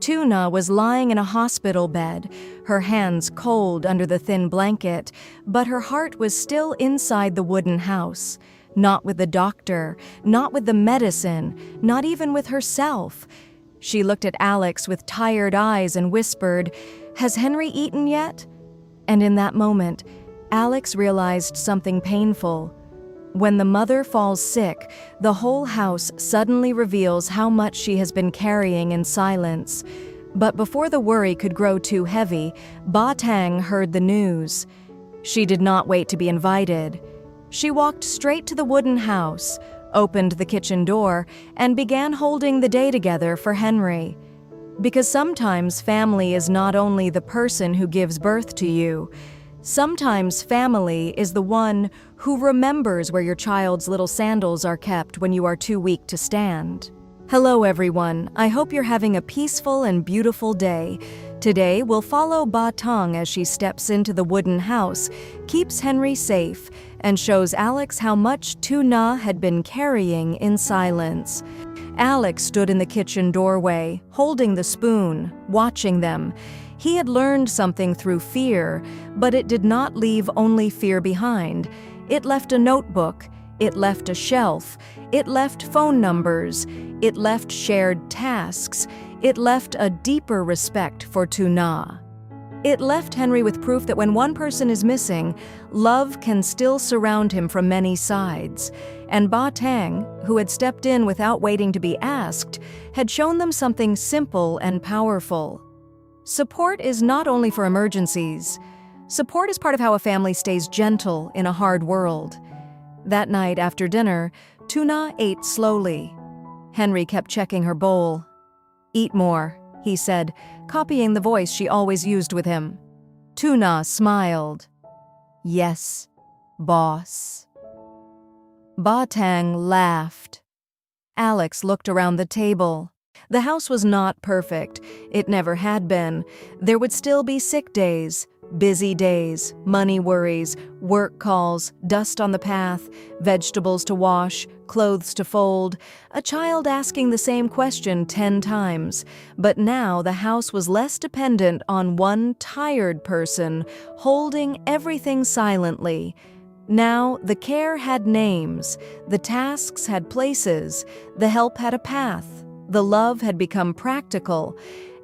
Tu Na was lying in a hospital bed, her hands cold under the thin blanket, but her heart was still inside the wooden house. Not with the doctor, not with the medicine, not even with herself. She looked at Alex with tired eyes and whispered, "Has Henry eaten yet?" And in that moment, Alex realized something painful. When the mother falls sick, the whole house suddenly reveals how much she has been carrying in silence. But before the worry could grow too heavy, Tang heard the news. She did not wait to be invited. She walked straight to the wooden house, opened the kitchen door, and began holding the day together for Henry. Because sometimes family is not only the person who gives birth to you. Sometimes family is the one who remembers where your child's little sandals are kept when you are too weak to stand. Hello everyone, I hope you're having a peaceful and beautiful day. Today we'll follow Tang as she steps into the wooden house, keeps Henry safe, and shows Alex how much Tu Na had been carrying in silence. Alex stood in the kitchen doorway, holding the spoon, watching them. He had learned something through fear, but it did not leave only fear behind. It left a notebook, it left a shelf, it left phone numbers, it left shared tasks, it left a deeper respect for Tu Na. It left Henry with proof that when one person is missing, love can still surround him from many sides. And Tang, who had stepped in without waiting to be asked, had shown them something simple and powerful. Support is not only for emergencies. Support is part of how a family stays gentle in a hard world. That night after dinner, Tu Na ate slowly. Henry kept checking her bowl. "Eat more," he said, copying the voice she always used with him. Tu Na smiled. "Yes, boss." Tang laughed. Alex looked around the table. The house was not perfect. It never had been. There would still be sick days, busy days, money worries, work calls, dust on the path, vegetables to wash, clothes to fold, a child asking the same question 10 times. But now the house was less dependent on one tired person holding everything silently. Now the care had names, the tasks had places, the help had a path. The love had become practical,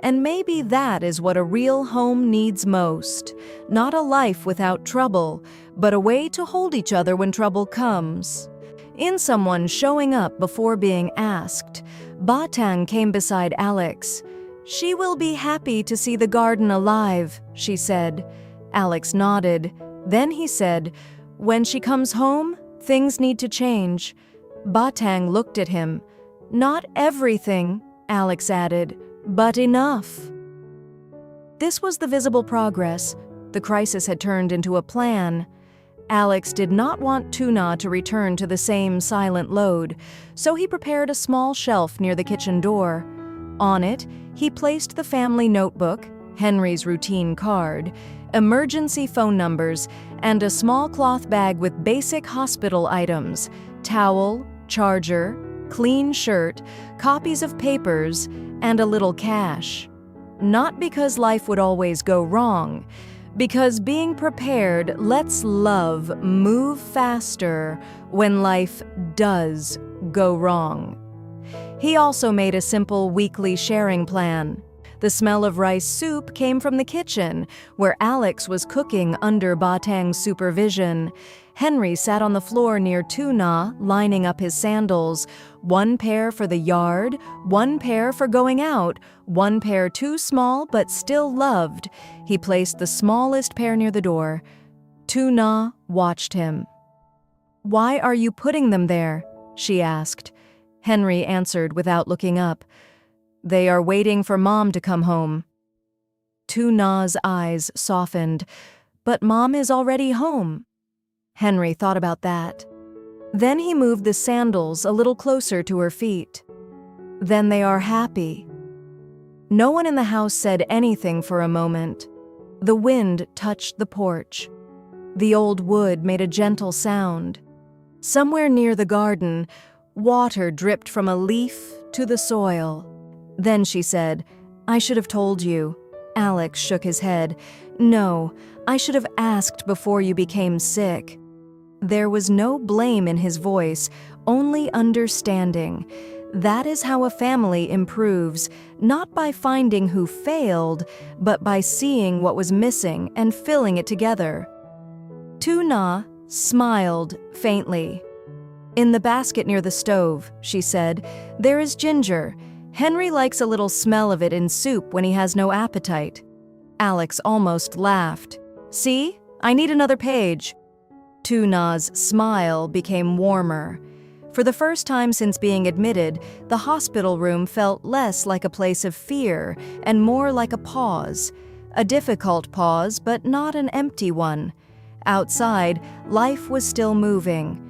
and maybe that is what a real home needs most. Not a life without trouble, but a way to hold each other when trouble comes. In someone showing up before being asked, Tang came beside Alex. "She will be happy to see the garden alive," she said. Alex nodded. Then he said, "When she comes home, things need to change." Tang looked at him. "Not everything," Alex added, "but enough." This was the visible progress. The crisis had turned into a plan. Alex did not want Tu Na to return to the same silent load, so he prepared a small shelf near the kitchen door. On it, he placed the family notebook, Henry's routine card, emergency phone numbers, and a small cloth bag with basic hospital items, towel, charger, clean shirt, copies of papers, and a little cash. Not because life would always go wrong, because being prepared lets love move faster when life does go wrong. He also made a simple weekly sharing plan. The smell of rice soup came from the kitchen, where Alex was cooking under Tang's supervision. Henry sat on the floor near Tu Na, lining up his sandals. One pair for the yard, one pair for going out, one pair too small but still loved. He placed the smallest pair near the door. Tu Na watched him. "Why are you putting them there?" she asked. Henry answered without looking up. "They are waiting for Mom to come home." Tu Na's eyes softened. "But Mom is already home." Henry thought about that. Then he moved the sandals a little closer to her feet. "Then they are happy." No one in the house said anything for a moment. The wind touched the porch. The old wood made a gentle sound. Somewhere near the garden, water dripped from a leaf to the soil. Then she said, I should have told you. Alex shook his head. No, I should have asked before you became sick. There was no blame in his voice, only understanding. That is how a family improves, not by finding who failed, but by seeing what was missing and filling it together. Tu Na smiled faintly. In the basket near the stove, she said, there is ginger. Henry likes a little smell of it in soup when he has no appetite. Alex almost laughed. See? I need another page. Tu Na's smile became warmer. For the first time since being admitted, the hospital room felt less like a place of fear and more like a pause. A difficult pause, but not an empty one. Outside, life was still moving.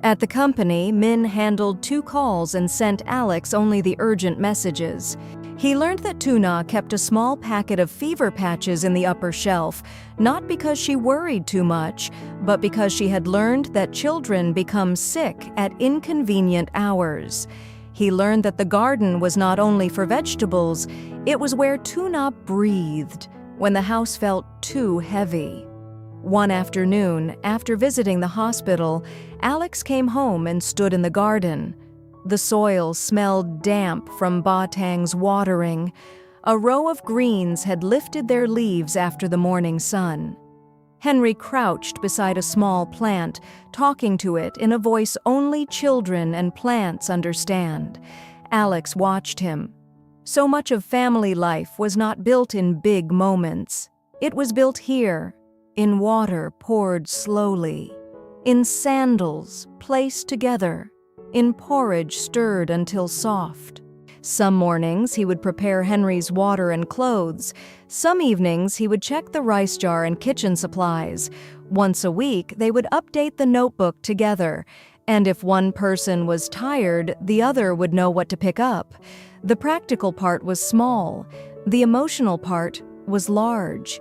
At the company, Min handled 2 calls and sent Alex only the urgent messages. He learned that Tu Na kept a small packet of fever patches in the upper shelf, not because she worried too much, but because she had learned that children become sick at inconvenient hours. He learned that the garden was not only for vegetables, it was where Tu Na breathed when the house felt too heavy. One afternoon, after visiting the hospital, Alex came home and stood in the garden. The soil smelled damp from Tang's watering. A row of greens had lifted their leaves after the morning sun. Henry crouched beside a small plant, talking to it in a voice only children and plants understand. Alex watched him. So much of family life was not built in big moments. It was built here, in water poured slowly, in sandals placed together, in porridge stirred until soft. Some mornings he would prepare Henry's water and clothes. Some evenings he would check the rice jar and kitchen supplies. Once a week they would update the notebook together, and if one person was tired, the other would know what to pick up. The practical part was small. The emotional part was large.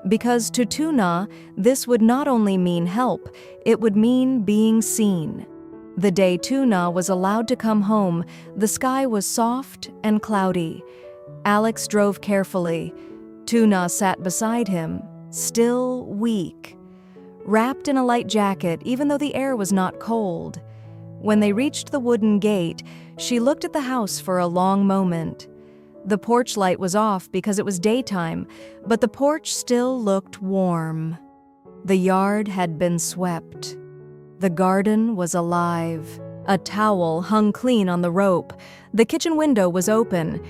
Because to Tu Na, this would not only mean help, it would mean being seen. The day Tu Na was allowed to come home, the sky was soft and cloudy. Alex drove carefully. Tu Na sat beside him, still weak, wrapped in a light jacket even though the air was not cold. When they reached the wooden gate, she looked at the house for a long moment. The porch light was off because it was daytime, but the porch still looked warm. The yard had been swept. The garden was alive. A towel hung clean on the rope. The kitchen window was open.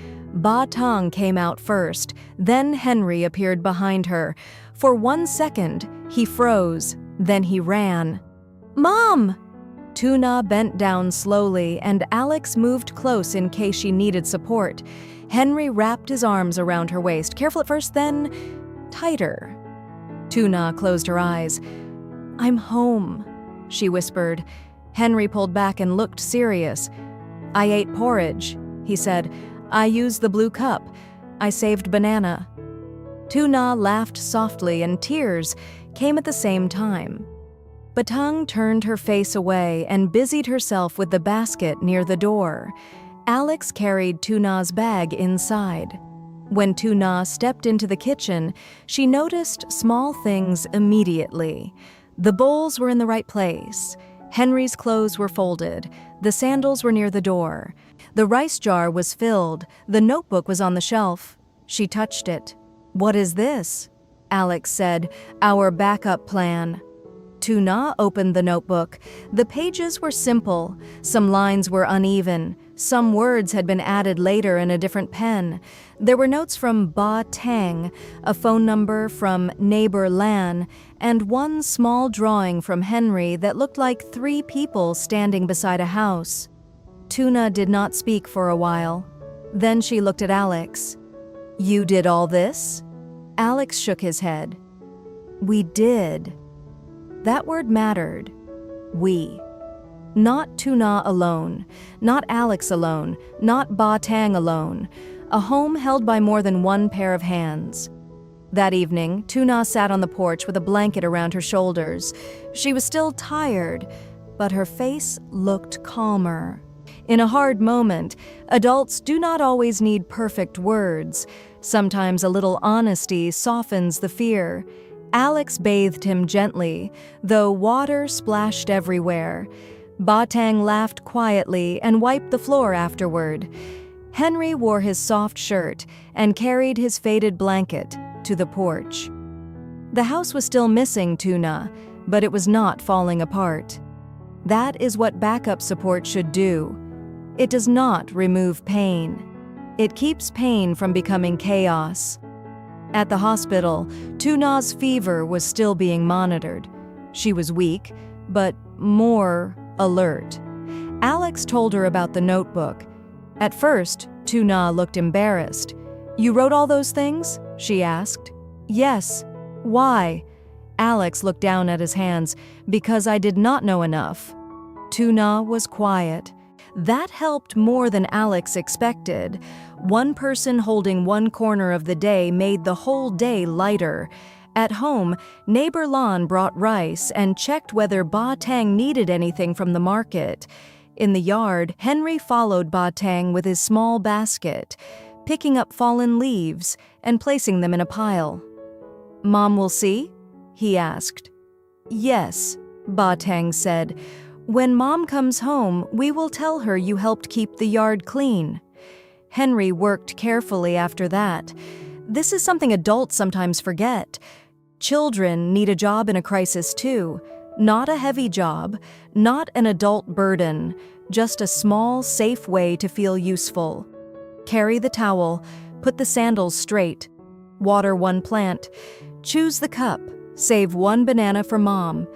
Tang came out first, then Henry appeared behind her. For 1 second, he froze, then he ran. "Mom!" Tu Na bent down slowly, and Alex moved close in case she needed support. Henry wrapped his arms around her waist, careful at first, then tighter. Tu Na closed her eyes. "I'm home," she whispered. Henry pulled back and looked serious. "I ate porridge," he said. "I used the blue cup. I saved banana." Tu Na laughed softly, and tears came at the same time. But Tang turned her face away and busied herself with the basket near the door. Alex carried Tu Na's bag inside. When Tu Na stepped into the kitchen, she noticed small things immediately. The bowls were in the right place. Henry's clothes were folded. The sandals were near the door. The rice jar was filled. The notebook was on the shelf. She touched it. "What is this?" Alex said. "Our backup plan." Tu Na opened the notebook. The pages were simple. Some lines were uneven. Some words had been added later in a different pen. There were notes from Tang, a phone number from neighbor Lan, and one small drawing from Henry that looked like 3 people standing beside a house. Tu Na did not speak for a while. Then she looked at Alex. "You did all this?" Alex shook his head. "We did." That word mattered. We. Not Tu Na alone, not Alex alone, not Tang alone. A home held by more than one pair of hands. That evening, Tu Na sat on the porch with a blanket around her shoulders. She was still tired, but her face looked calmer. In a hard moment, adults do not always need perfect words. Sometimes a little honesty softens the fear. Alex bathed him gently, though water splashed everywhere. Tang laughed quietly and wiped the floor afterward. Henry wore his soft shirt and carried his faded blanket to the porch. The house was still missing Tuna, but it was not falling apart. That is what backup support should do. It does not remove pain. It keeps pain from becoming chaos. At the hospital, Tuna's fever was still being monitored. She was weak, but more alert. Alex told her about the notebook. At first, Tuna looked embarrassed. "You wrote all those things?" she asked. "Yes." "Why?" Alex looked down at his hands. "Because I did not know enough." Tuna was quiet. That helped more than Alex expected. One person holding one corner of the day made the whole day lighter. At home, neighbor Lon brought rice and checked whether Tang needed anything from the market. In the yard, Henry followed Tang with his small basket, picking up fallen leaves and placing them in a pile. "Mom will see?" he asked. "Yes," Tang said. "When Mom comes home, we will tell her you helped keep the yard clean." Henry worked carefully after that. This is something adults sometimes forget. Children need a job in a crisis too. Not a heavy job, not an adult burden, just a small, safe way to feel useful. Carry the towel, put the sandals straight, water one plant, choose the cup, save one banana for Mom.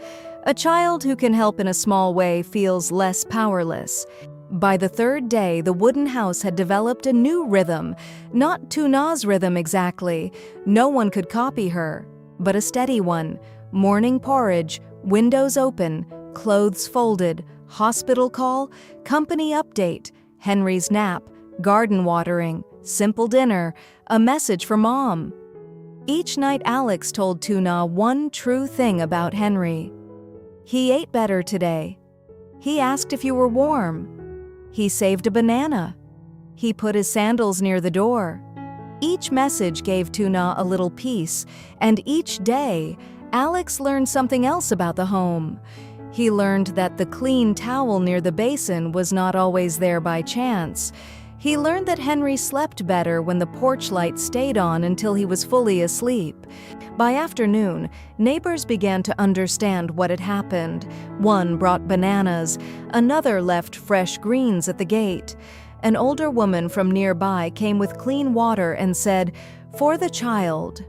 A child who can help in a small way feels less powerless. By the third day, the wooden house had developed a new rhythm. Not Tuna's rhythm exactly. No one could copy her, but a steady one. Morning porridge, windows open, clothes folded, hospital call, company update, Henry's nap, garden watering, simple dinner, a message for Mom. Each night Alex told Tuna one true thing about Henry. "He ate better today. He asked if you were warm. He saved a banana. He put his sandals near the door." Each message gave Tuna a little piece, and each day, Alex learned something else about the home. He learned that the clean towel near the basin was not always there by chance. He learned that Henry slept better when the porch light stayed on until he was fully asleep. By afternoon, neighbors began to understand what had happened. One brought bananas, another left fresh greens at the gate. An older woman from nearby came with clean water and said, "For the child."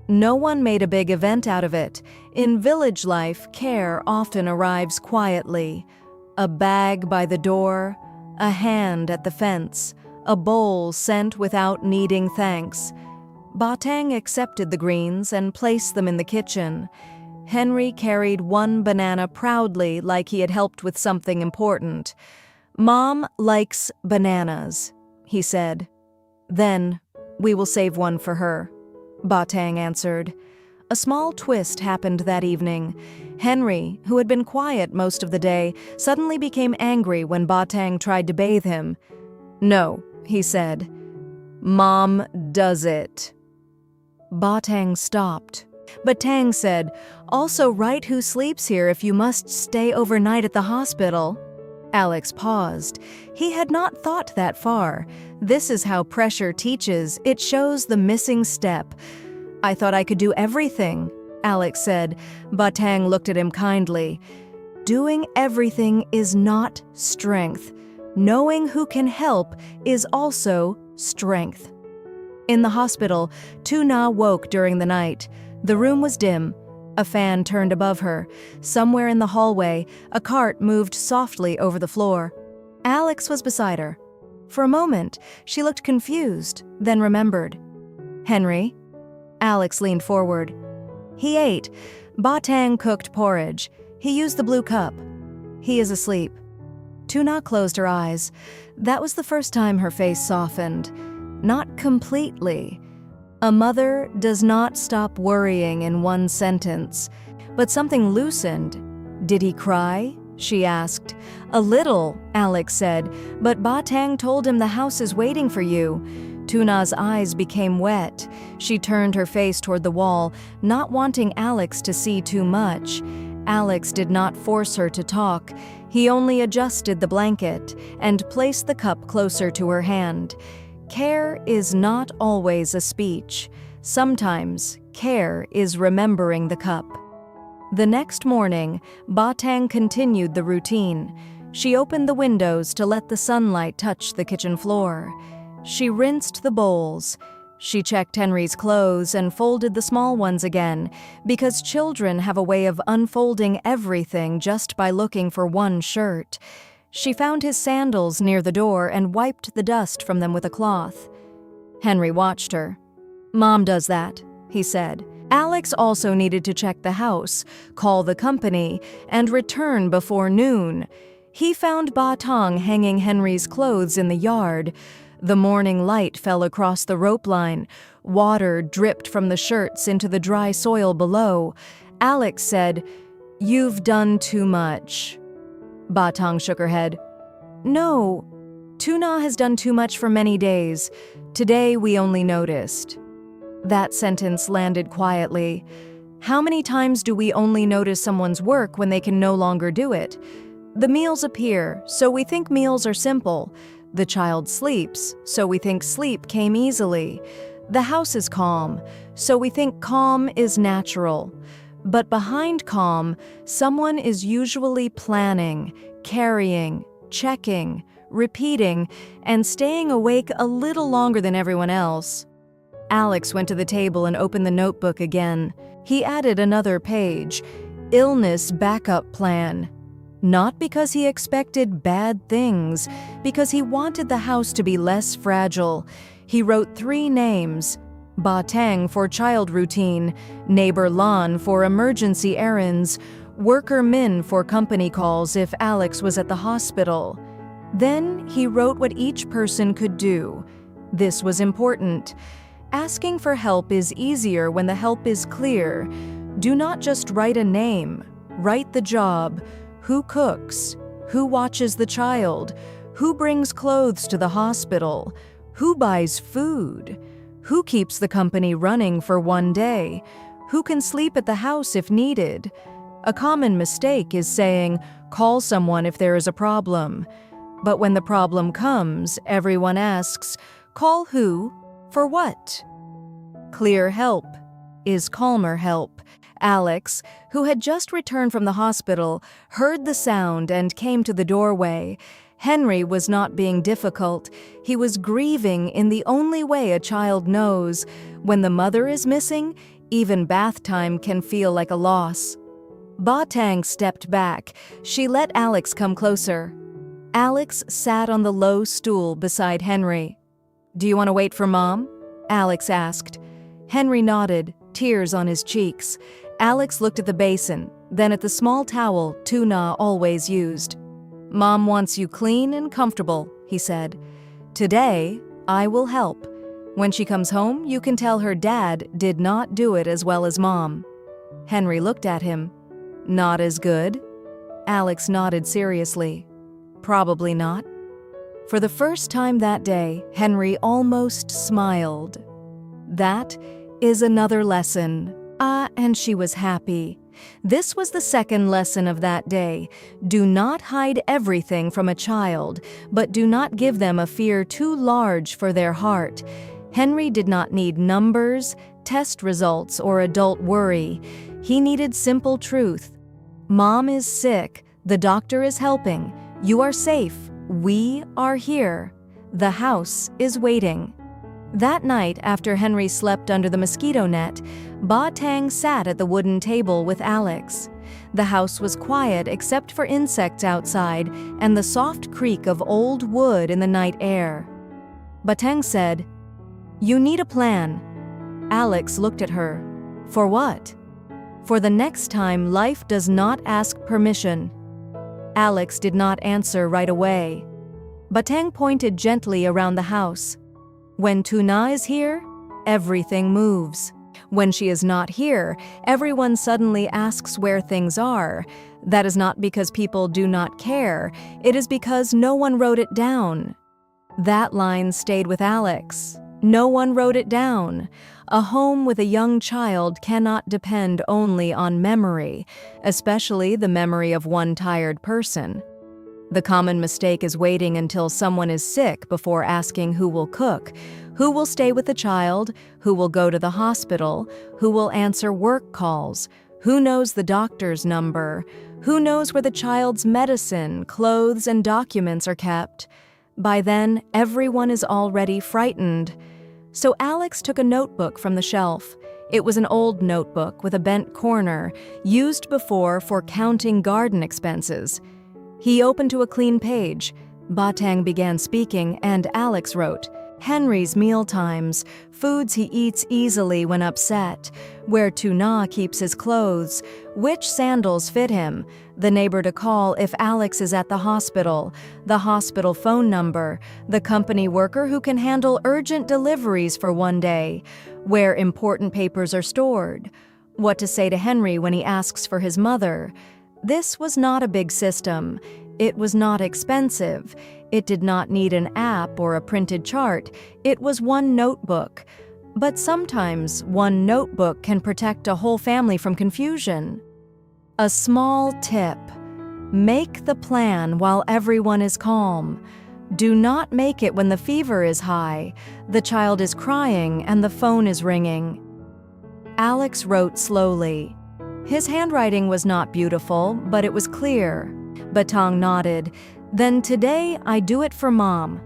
No one made a big event out of it. In village life, care often arrives quietly. A bag by the door, a hand at the fence, a bowl sent without needing thanks. Tang accepted the greens and placed them in the kitchen. Henry carried one banana proudly like he had helped with something important. "Mom likes bananas," he said. "Then we will save one for her," Tang answered. A small twist happened that evening. Henry, who had been quiet most of the day, suddenly became angry when Tang tried to bathe him. "No," he said. "Mom does it." Tang stopped. But Tang said, "Also write who sleeps here if you must stay overnight at the hospital." Alex paused. He had not thought that far. This is how pressure teaches. It shows the missing step. "I thought I could do everything," Alex said. Tang looked at him kindly. "Doing everything is not strength. Knowing who can help is also strength." In the hospital, Tuna woke during the night. The room was dim. A fan turned above her. Somewhere in the hallway, a cart moved softly over the floor. Alex was beside her. For a moment, she looked confused, then remembered. "Henry?" Alex leaned forward. "He ate. Tang cooked porridge. He used the blue cup. He is asleep." Tuna closed her eyes. That was the first time her face softened. Not completely. A mother does not stop worrying in one sentence. But something loosened. Did he cry? she asked. "A little," Alex said, "but Ba Tang told him the house is waiting for you." Tu Na's eyes became wet. She turned her face toward the wall, not wanting Alex to see too much. Alex did not force her to talk. He only adjusted the blanket and placed the cup closer to her hand. Care is not always a speech. Sometimes care is remembering the cup. The next morning, Ba Tang continued the routine. She opened the windows to let the sunlight touch the kitchen floor. She rinsed the bowls. She checked Henry's clothes and folded the small ones again, because children have a way of unfolding everything just by looking for one shirt. She found his sandals near the door and wiped the dust from them with a cloth. Henry watched her. "Mom does that," he said. Alex also needed to check the house, call the company, and return before noon. He found Ba Tang hanging Henry's clothes in the yard. The morning light fell across the rope line. Water dripped from the shirts into the dry soil below. Alex said, "You've done too much." Ba Tang shook her head. "No, Tu Na has done too much for many days. Today we only noticed." That sentence landed quietly. How many times do we only notice someone's work when they can no longer do it? The meals appear, so we think meals are simple. The child sleeps, so we think sleep came easily. The house is calm, so we think calm is natural. But behind calm, someone is usually planning, carrying, checking, repeating, and staying awake a little longer than everyone else. Alex went to the table and opened the notebook again. He added another page, illness backup plan. Not because he expected bad things, because he wanted the house to be less fragile. He wrote 3 names, Ba Tang for child routine, neighbor Lan for emergency errands, worker Min for company calls if Alex was at the hospital. Then he wrote what each person could do. This was important. Asking for help is easier when the help is clear. Do not just write a name. Write the job. Who cooks? Who watches the child? Who brings clothes to the hospital? Who buys food? Who keeps the company running for one day? Who can sleep at the house if needed? A common mistake is saying, "Call someone if there is a problem." But when the problem comes, everyone asks, "Call who? For what?" Clear help is calmer help. Alex, who had just returned from the hospital, heard the sound and came to the doorway. Henry was not being difficult. He was grieving in the only way a child knows. When the mother is missing, even bath time can feel like a loss. Ba Tang stepped back. She let Alex come closer. Alex sat on the low stool beside Henry. "Do you want to wait for Mom?" Alex asked. Henry nodded, tears on his cheeks. Alex looked at the basin, then at the small towel Tu Na always used. "Mom wants you clean and comfortable," he said. "Today, I will help. When she comes home, you can tell her Dad did not do it as well as Mom." Henry looked at him. "Not as good?" Alex nodded seriously. "Probably not." For the first time that day, Henry almost smiled. That is another lesson. And she was happy. This was the second lesson of that day. Do not hide everything from a child, but do not give them a fear too large for their heart. Henry did not need numbers, test results, or adult worry. He needed simple truth. Mom is sick. The doctor is helping. You are safe. We are here. The house is waiting. That night, after Henry slept under the mosquito net, Ba Tang sat at the wooden table with Alex. The house was quiet except for insects outside and the soft creak of old wood in the night air. Ba Tang said, "You need a plan." Alex looked at her. "For what?" "For the next time life does not ask permission." Alex did not answer right away. Ba Tang pointed gently around the house. "When Tu Na is here, everything moves. When she is not here, everyone suddenly asks where things are. That is not because people do not care, it is because no one wrote it down. That line stayed with Alex. No one wrote it down. A home with a young child cannot depend only on memory, especially the memory of one tired person. The common mistake is waiting until someone is sick before asking who will cook, who will stay with the child, who will go to the hospital, who will answer work calls, who knows the doctor's number, who knows where the child's medicine, clothes, and documents are kept. By then, everyone is already frightened. So Alex took a notebook from the shelf. It was an old notebook with a bent corner, used before for counting garden expenses. He opened to a clean page. Tang began speaking, and Alex wrote, Henry's mealtimes, foods he eats easily when upset, where Tu Na keeps his clothes, which sandals fit him, the neighbor to call if Alex is at the hospital phone number, the company worker who can handle urgent deliveries for one day, where important papers are stored, what to say to Henry when he asks for his mother. This was not a big system. It was not expensive. It did not need an app or a printed chart. It was one notebook. But sometimes one notebook can protect a whole family from confusion. A small tip: make the plan while everyone is calm. Do not make it when the fever is high, the child is crying, and the phone is ringing. Alex wrote slowly. His handwriting was not beautiful, but it was clear. Tang nodded. Then today I do it for Mom.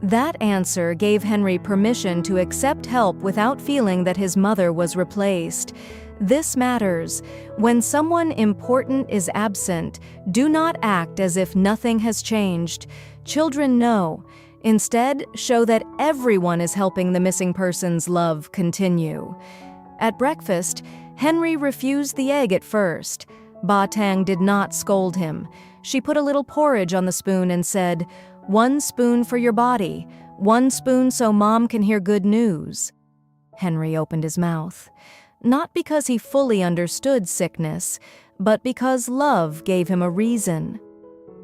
That answer gave Henry permission to accept help without feeling that his mother was replaced. This matters. When someone important is absent, do not act as if nothing has changed. Children know. Instead, show that everyone is helping the missing person's love continue. At breakfast, Henry refused the egg at first. Tang did not scold him. She put a little porridge on the spoon and said, 1 spoon for your body, 1 spoon so Mom can hear good news. Henry opened his mouth. Not because he fully understood sickness, but because love gave him a reason.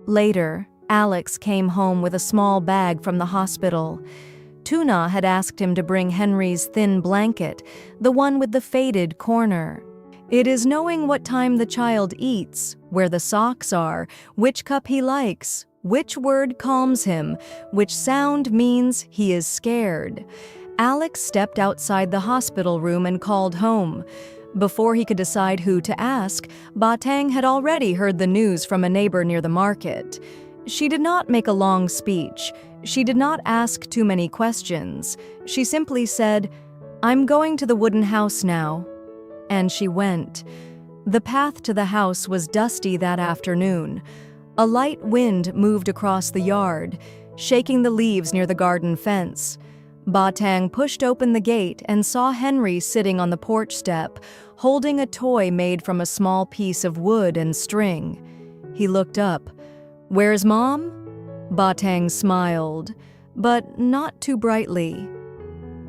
Later, Alex came home with a small bag from the hospital. Tu Na had asked him to bring Henry's thin blanket, the one with the faded corner. It is knowing what time the child eats, where the socks are, which cup he likes, which word calms him, which sound means he is scared. Alex stepped outside the hospital room and called home. Before he could decide who to ask, Tang had already heard the news from a neighbor near the market. She did not make a long speech. She did not ask too many questions. She simply said, "I'm going to the wooden house now." And she went. The path to the house was dusty that afternoon. A light wind moved across the yard, shaking the leaves near the garden fence. Tang pushed open the gate and saw Henry sitting on the porch step, holding a toy made from a small piece of wood and string. He looked up. "Where's Mom?" Tang smiled, but not too brightly.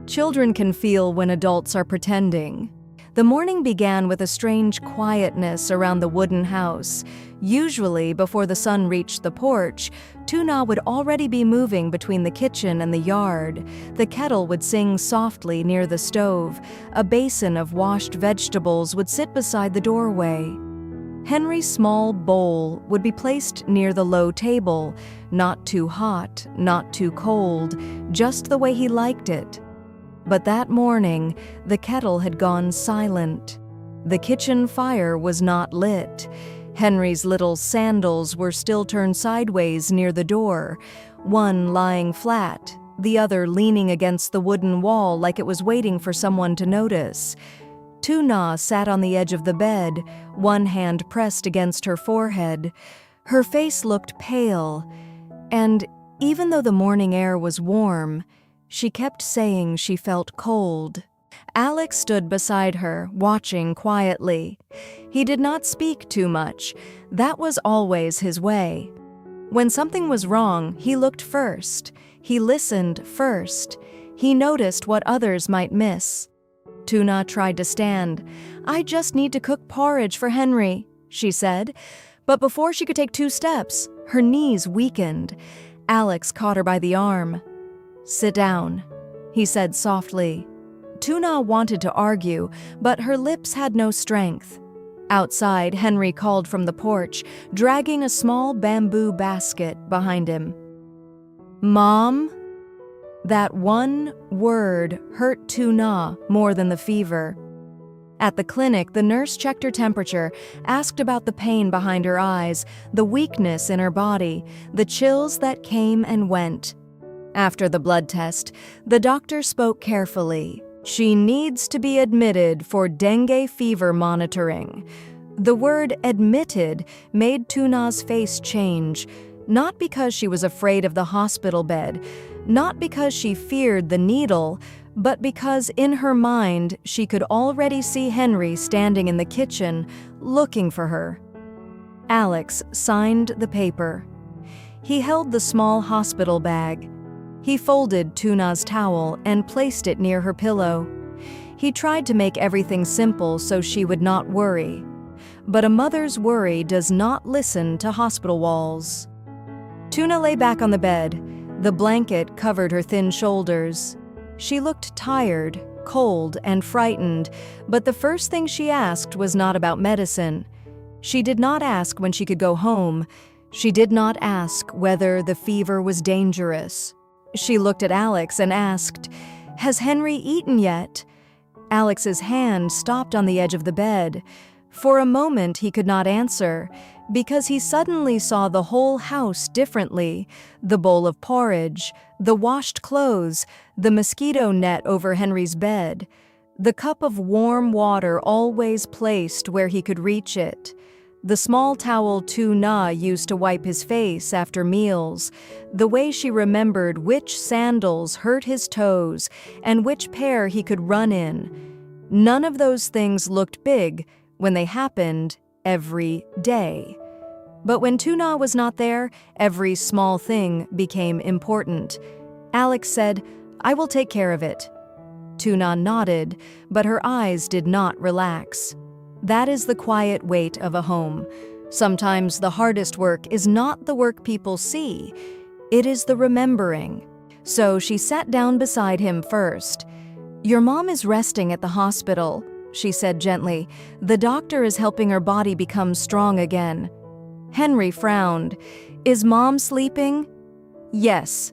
Children can feel when adults are pretending. The morning began with a strange quietness around the wooden house. Usually, before the sun reached the porch, Tu Na would already be moving between the kitchen and the yard. The kettle would sing softly near the stove. A basin of washed vegetables would sit beside the doorway. Henry's small bowl would be placed near the low table, not too hot, not too cold, just the way he liked it. But that morning, the kettle had gone silent. The kitchen fire was not lit. Henry's little sandals were still turned sideways near the door, one lying flat, the other leaning against the wooden wall like it was waiting for someone to notice. Tu Na sat on the edge of the bed, one hand pressed against her forehead. Her face looked pale, and even though the morning air was warm, she kept saying she felt cold. Alex stood beside her, watching quietly. He did not speak too much. That was always his way. When something was wrong, he looked first. He listened first. He noticed what others might miss. Tuna tried to stand. "I just need to cook porridge for Henry," she said. But before she could take 2 steps, her knees weakened. Alex caught her by the arm. "Sit down," he said softly. Tuna wanted to argue, but her lips had no strength. Outside, Henry called from the porch, dragging a small bamboo basket behind him. "Mom?" That one word hurt Tuna more than the fever. At the clinic, the nurse checked her temperature, asked about the pain behind her eyes, the weakness in her body, the chills that came and went. After the blood test, the doctor spoke carefully. "She needs to be admitted for dengue fever monitoring." The word "admitted" made Tuna's face change, not because she was afraid of the hospital bed, not because she feared the needle, but because in her mind she could already see Henry standing in the kitchen, looking for her. Alex signed the paper. He held the small hospital bag. He folded Tuna's towel and placed it near her pillow. He tried to make everything simple so she would not worry. But a mother's worry does not listen to hospital walls. Tuna lay back on the bed. The blanket covered her thin shoulders. She looked tired, cold, and frightened, but the first thing she asked was not about medicine. She did not ask when she could go home. She did not ask whether the fever was dangerous. She looked at Alex and asked, "Has Henry eaten yet?" Alex's hand stopped on the edge of the bed. For a moment he could not answer, because he suddenly saw the whole house differently: the bowl of porridge, the washed clothes, the mosquito net over Henry's bed, the cup of warm water always placed where he could reach it, the small towel Tuna used to wipe his face after meals, the way she remembered which sandals hurt his toes and which pair he could run in. None of those things looked big when they happened every day. But when Tuna was not there, every small thing became important. Alex said, "I will take care of it." Tuna nodded, but her eyes did not relax. That is the quiet weight of a home. Sometimes the hardest work is not the work people see. It is the remembering. So she sat down beside him first. "Your mom is resting at the hospital," she said gently. "The doctor is helping her body become strong again." Henry frowned. "Is Mom sleeping?" "Yes,"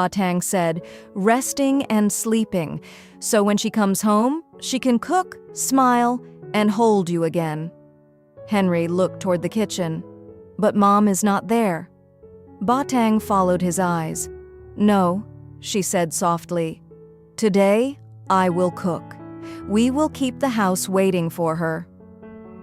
Tang said, "resting and sleeping. So when she comes home, she can cook, smile, and hold you again." Henry looked toward the kitchen. "But Mom is not there." Tang followed his eyes. "No," she said softly. "Today, I will cook. We will keep the house waiting for her."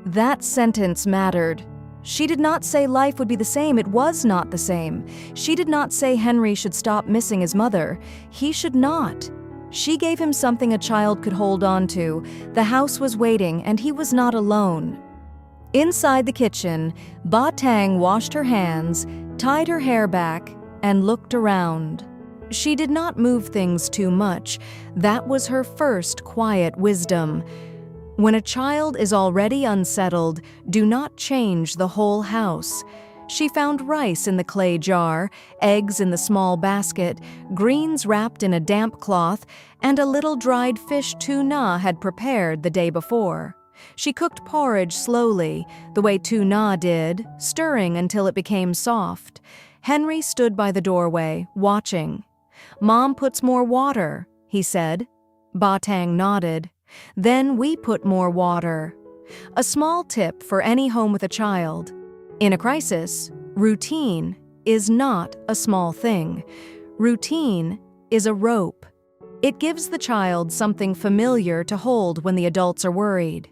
That sentence mattered. She did not say life would be the same. It was not the same. She did not say Henry should stop missing his mother. He should not. She gave him something a child could hold on to. The house was waiting, and he was not alone. Inside the kitchen, Tang washed her hands, tied her hair back, and looked around. She did not move things too much. That was her first quiet wisdom. When a child is already unsettled, do not change the whole house. She found rice in the clay jar, eggs in the small basket, greens wrapped in a damp cloth, and a little dried fish Tuna had prepared the day before. She cooked porridge slowly, the way Tuna did, stirring until it became soft. Henry stood by the doorway, watching. "Mom puts more water," he said. Tang nodded. "Then we put more water." A small tip for any home with a child. In a crisis, routine is not a small thing. Routine is a rope. It gives the child something familiar to hold when the adults are worried.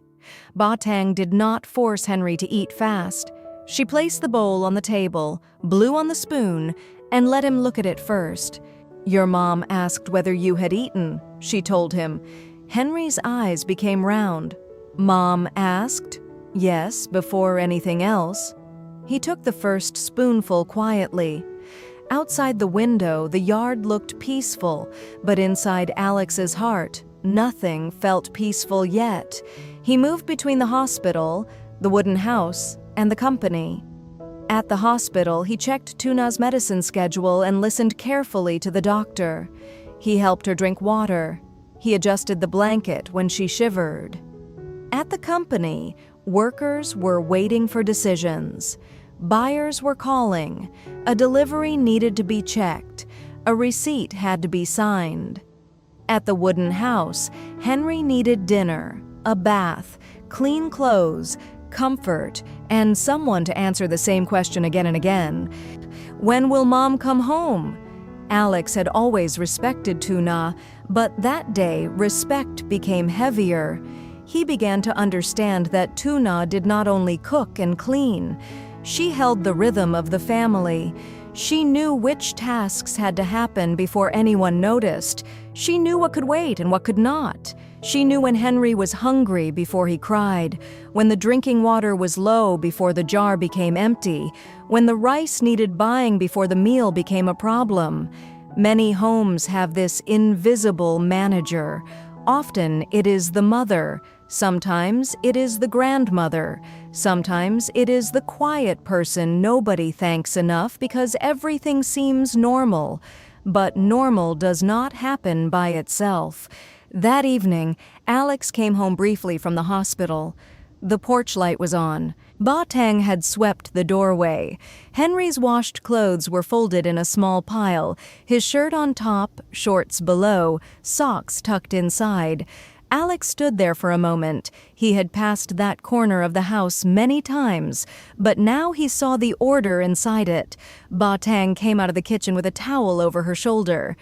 Tang did not force Henry to eat fast. She placed the bowl on the table, blew on the spoon, and let him look at it first. "Your mom asked whether you had eaten," she told him. Henry's eyes became round. "Mom asked?" "Yes, before anything else." He took the first spoonful quietly. Outside the window, the yard looked peaceful, but inside Alex's heart, nothing felt peaceful yet. He moved between the hospital, the wooden house, and the company. At the hospital, he checked Tuna's medicine schedule and listened carefully to the doctor. He helped her drink water. He adjusted the blanket when she shivered. At the company, workers were waiting for decisions. Buyers were calling. A delivery needed to be checked. A receipt had to be signed. At the wooden house, Henry needed dinner, a bath, clean clothes, comfort, and someone to answer the same question again and again. When will Mom come home? Alex had always respected Tuna, but that day respect became heavier. He began to understand that Tuna did not only cook and clean. She held the rhythm of the family. She knew which tasks had to happen before anyone noticed. She knew what could wait and what could not. She knew when Henry was hungry before he cried, when the drinking water was low before the jar became empty, when the rice needed buying before the meal became a problem. Many homes have this invisible manager. Often it is the mother. Sometimes it is the grandmother. Sometimes it is the quiet person nobody thanks enough because everything seems normal. But normal does not happen by itself. That evening, Alex came home briefly from the hospital. The porch light was on. Tang had swept the doorway. Henry's washed clothes were folded in a small pile, his shirt on top, shorts below, socks tucked inside. Alex stood there for a moment. He had passed that corner of the house many times, but now he saw the order inside it. Tang came out of the kitchen with a towel over her shoulder.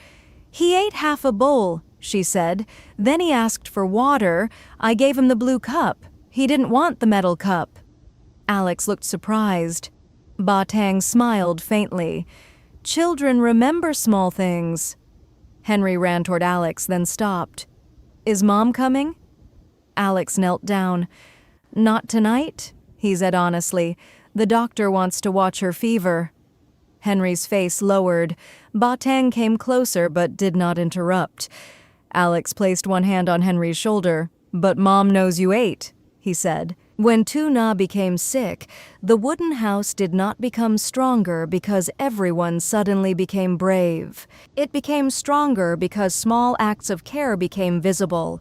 "He ate half a bowl," she said. "Then he asked for water. I gave him the blue cup. He didn't want the metal cup." Alex looked surprised. Tang smiled faintly. "Children remember small things." Henry ran toward Alex, then stopped. "Is Mom coming?" Alex knelt down. "Not tonight," he said honestly. "The doctor wants to watch her fever." Henry's face lowered. Tang came closer but did not interrupt. Alex placed one hand on Henry's shoulder. "But Mom knows you ate," he said. When Tuna became sick, the wooden house did not become stronger because everyone suddenly became brave. It became stronger because small acts of care became visible.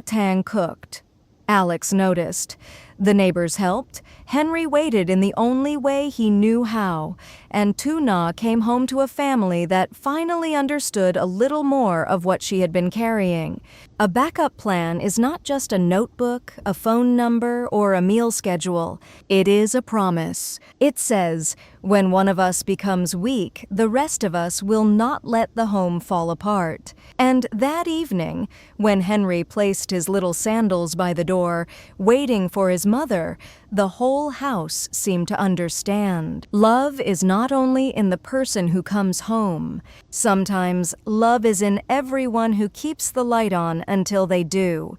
Tang cooked. Alex noticed. The neighbors helped. Henry waited in the only way he knew how. And Tuna came home to a family that finally understood a little more of what she had been carrying. A backup plan is not just a notebook, a phone number, or a meal schedule. It is a promise. It says, when one of us becomes weak, the rest of us will not let the home fall apart. And that evening, when Henry placed his little sandals by the door, waiting for his mother, the whole house seemed to understand. Love is not only in the person who comes home. Sometimes love is in everyone who keeps the light on until they do.